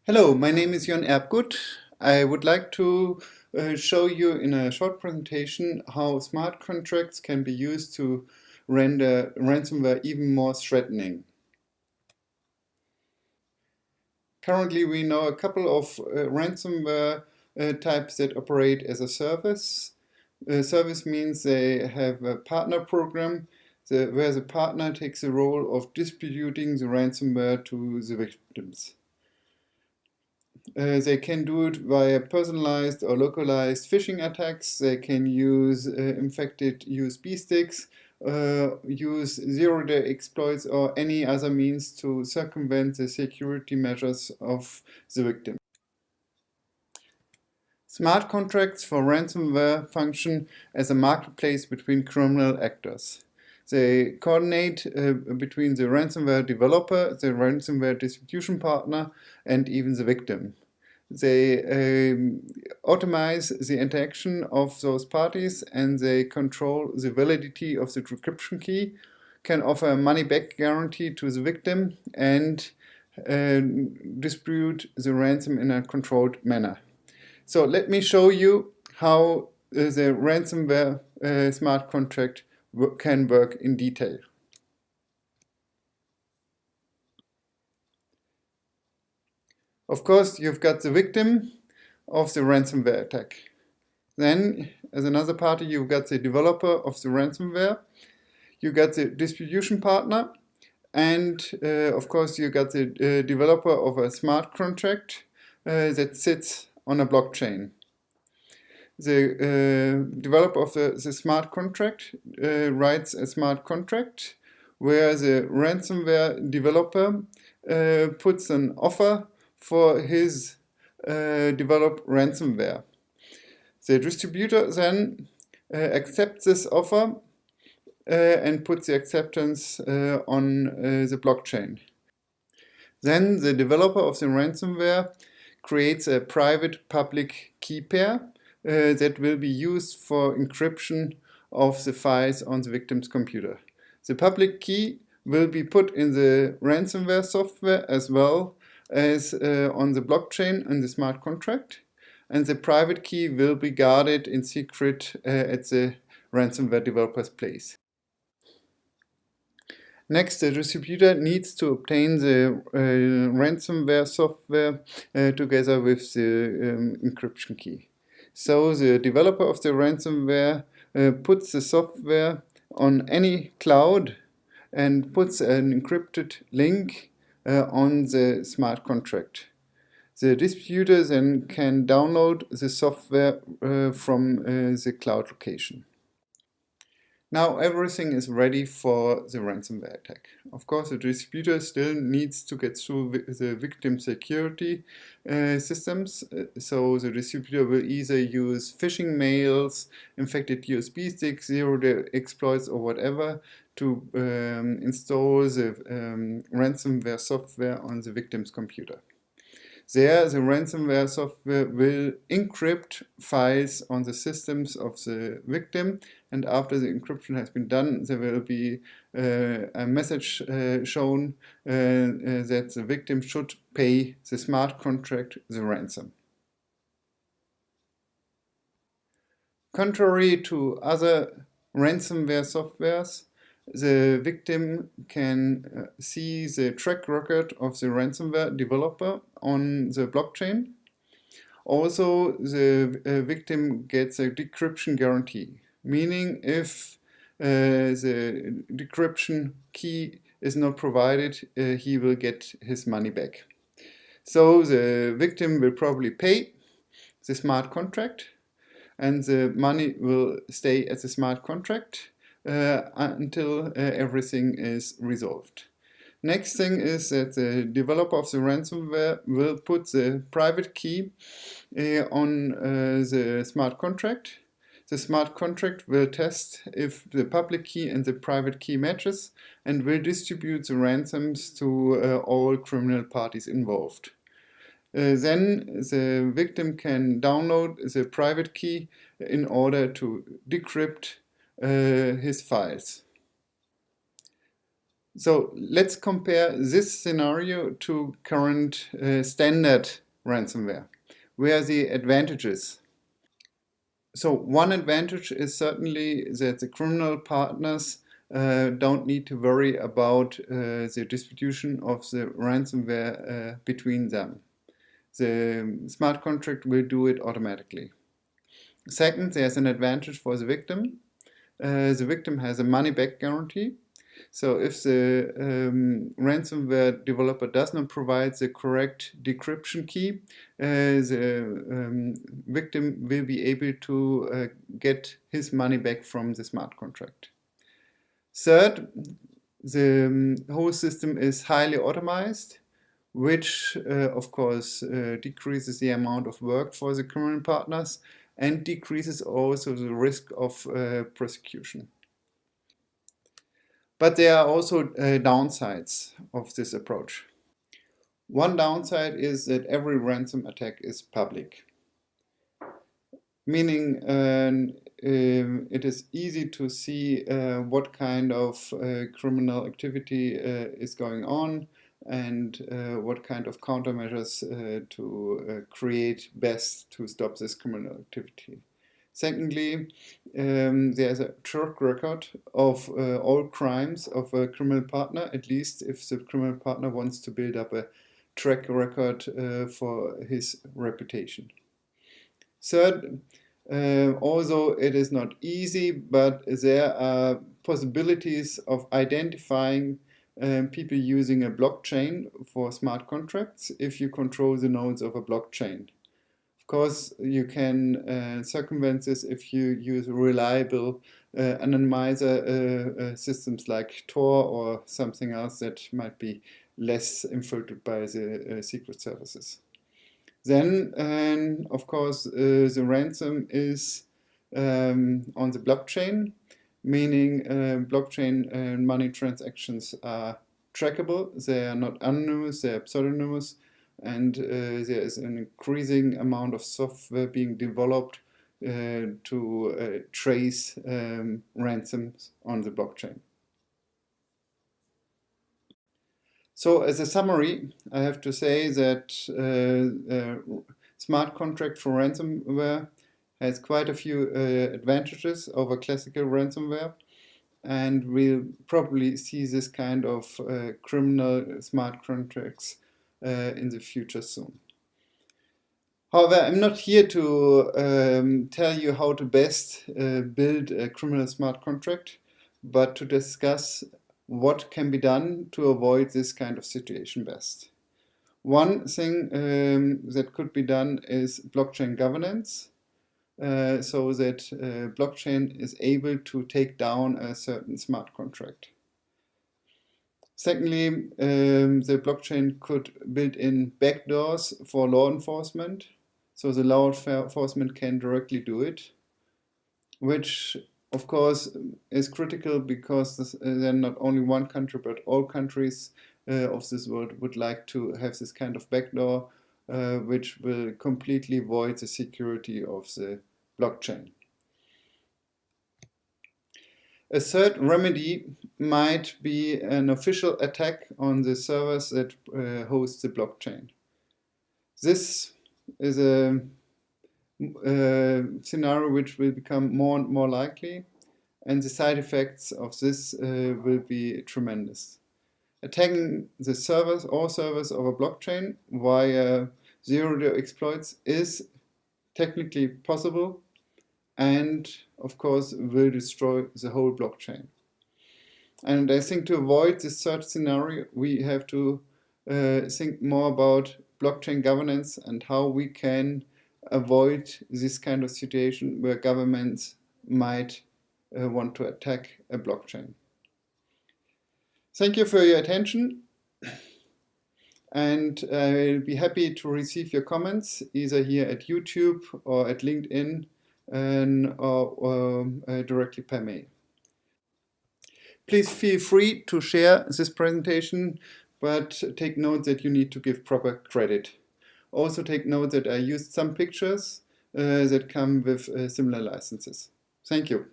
Hello, my name is Jörn Erbguth. I would like to show you in a short presentation how smart contracts can be used to render ransomware even more threatening. Currently, we know a couple of ransomware types that operate as a service. Service means they have a partner program where the partner takes the role of distributing the ransomware to the victims. They can do it via personalized or localized phishing attacks. They can use infected USB sticks, use zero-day exploits or any other means to circumvent the security measures of the victim. Smart contracts for ransomware function as a marketplace between criminal actors. They coordinate between the ransomware developer, the ransomware distribution partner, and even the victim. They automate the interaction of those parties and they control the validity of the decryption key, can offer a money-back guarantee to the victim, and distribute the ransom in a controlled manner. So let me show you how the ransomware smart contract can work in detail. Of course, you've got the victim of the ransomware attack. Then, as another party, you've got the developer of the ransomware. You got the distribution partner, and of course, you got the developer of a smart contract that sits on a blockchain. The developer of the smart contract writes a smart contract where the ransomware developer puts an offer for his developed ransomware. The distributor then accepts this offer and puts the acceptance on the blockchain. Then the developer of the ransomware creates a private public key pair that will be used for encryption of the files on the victim's computer. The public key will be put in the ransomware software as well as on the blockchain and the smart contract, and the private key will be guarded in secret at the ransomware developer's place. Next, the distributor needs to obtain the ransomware software together with the encryption key. So the developer of the ransomware puts the software on any cloud and puts an encrypted link on the smart contract. The distributor then can download the software from the cloud location. Now everything is ready for the ransomware attack. Of course, the distributor still needs to get through the victim security systems. So the distributor will either use phishing mails, infected USB sticks, zero-day exploits or whatever to install the ransomware software on the victim's computer. There, the ransomware software will encrypt files on the systems of the victim, and after the encryption has been done, there will be a message shown that the victim should pay the smart contract the ransom. Contrary to other ransomware softwares, the victim can see the track record of the ransomware developer on the blockchain. Also, the victim gets a decryption guarantee, meaning if the decryption key is not provided, he will get his money back. So the victim will probably pay the smart contract, and the money will stay at the smart contract until everything is resolved. Next thing is that the developer of the ransomware will put the private key on the smart contract. The smart contract will test if the public key and the private key matches and will distribute the ransoms to all criminal parties involved. Then the victim can download the private key in order to decrypt his files. So let's compare this scenario to current standard ransomware. Where are the advantages? So one advantage is certainly that the criminal partners don't need to worry about the distribution of the ransomware between them. The smart contract will do it automatically. Second, there's an advantage for the victim. The victim has a money-back guarantee. So if the ransomware developer does not provide the correct decryption key, the victim will be able to get his money back from the smart contract. Third, the whole system is highly automated, which of course decreases the amount of work for the criminal partners and decreases also the risk of prosecution. But there are also downsides of this approach. One downside is that every ransom attack is public, meaning it is easy to see what kind of criminal activity is going on and what kind of countermeasures to create best to stop this criminal activity. Secondly, there's a track record of all crimes of a criminal partner, at least if the criminal partner wants to build up a track record for his reputation. Third, although it is not easy, but there are possibilities of identifying people using a blockchain for smart contracts if you control the nodes of a blockchain. Of course, you can circumvent this if you use reliable anonymizer systems like Tor or something else that might be less infiltrated by the secret services. Then, of course, the ransom is on the blockchain, meaning blockchain money transactions are trackable. They are not anonymous, they are pseudonymous, and there is an increasing amount of software being developed to trace ransoms on the blockchain. So as a summary, I have to say that smart contract for ransomware has quite a few advantages over classical ransomware, and we'll probably see this kind of criminal smart contracts in the future soon. However, I'm not here to tell you how to best build a criminal smart contract, but to discuss what can be done to avoid this kind of situation best. One thing that could be done is blockchain governance, so that blockchain is able to take down a certain smart contract. Secondly, the blockchain could build in backdoors for law enforcement, so the law enforcement can directly do it, which of course is critical because then not only one country but all countries of this world would like to have this kind of backdoor, which will completely void the security of the blockchain. A third remedy might be an official attack on the servers that host the blockchain. This is a scenario which will become more and more likely, and the side effects of this will be tremendous. Attacking the servers, all servers of a blockchain via zero-day exploits is technically possible and of course will destroy the whole blockchain. And I think to avoid this third scenario, we have to think more about blockchain governance and how we can avoid this kind of situation where governments might want to attack a blockchain. Thank you for your attention, and I'll be happy to receive your comments either here at YouTube or at LinkedIn or directly per mail. Please feel free to share this presentation, but take note that you need to give proper credit. Also take note that I used some pictures that come with similar licenses. Thank you.